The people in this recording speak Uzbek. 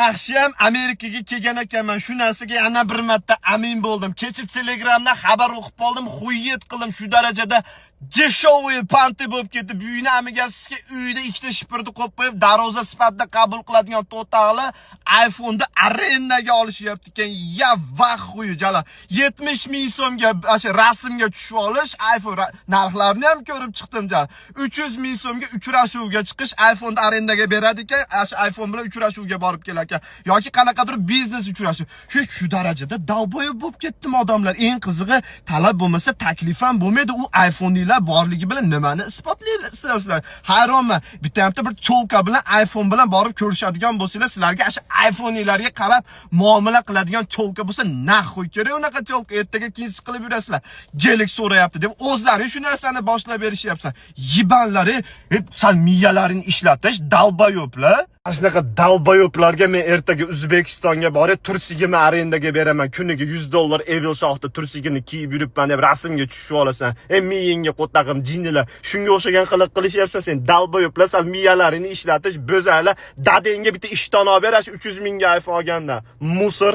Yaxshiyam Amerikaga kelgan ekanman. Shu narsaga yana bir marta amin bo'ldim. Kecha Telegramda xabar o'qib qoldim, xuyet qildim. Shu darajada jeshovoy panti bo'lib ketdi. Buyini amigasizga uyda ikkita shipirni qo'yib qo'yib, darvoza sifatida qabul qiladigan to'tag'li iPhone'da arendaga olishyapti ekan. Ya vah xuyi jala. 70 ming so'mga o'sha rasmga tushib olish, iPhone narxlarini ham ko'rib chiqdim jala. 300 ming so'mga uchrashuvga chiqish, iPhone'da arendaga beradi ekan. O'sha iPhone bilan uchrashuvga borib keladi. Yoki qanaqadir biznes uchrashuv. Shu darajada dalboy bo'lib ketdim odamlar. Eng qizig'i, talab bo'lmasa taklif ham bo'lmaydi. U iPhone'lar borligi bilan nimani isbotlaysiz? Hayronman. Bitta bir cholka bilan iPhone bilan borib ko'rishadigan bo'lsanglar, sizlarga o'sha iPhone'larga qarab muomala qiladigan cholka bo'lsa, naxuy kerak unaqa cholka. Ertaga keyin siqilib yurasizlar. Gelik so'rayapti deb o'zlari shu narsani boshlab berishyapsan. Yibanlari, san miyalarini ishlatish dalboyoblar. Shunaqa dalboyoblarga men ertaga O'zbekistonga borib, tursigimni arendaga beraman. Kuniga $100 Evil shoxda tursigini kiyib yuribman deb rasmga tushib olasan. Miyingga qo'taqim jinnilar. Shunga o'xshagan qilyapsan sen. Dalboyoblar, sal miyalarini ishlatish, bo'zaylar. Dadangga bitta ishton olib berash 300 mingga iPhone olganda. Musor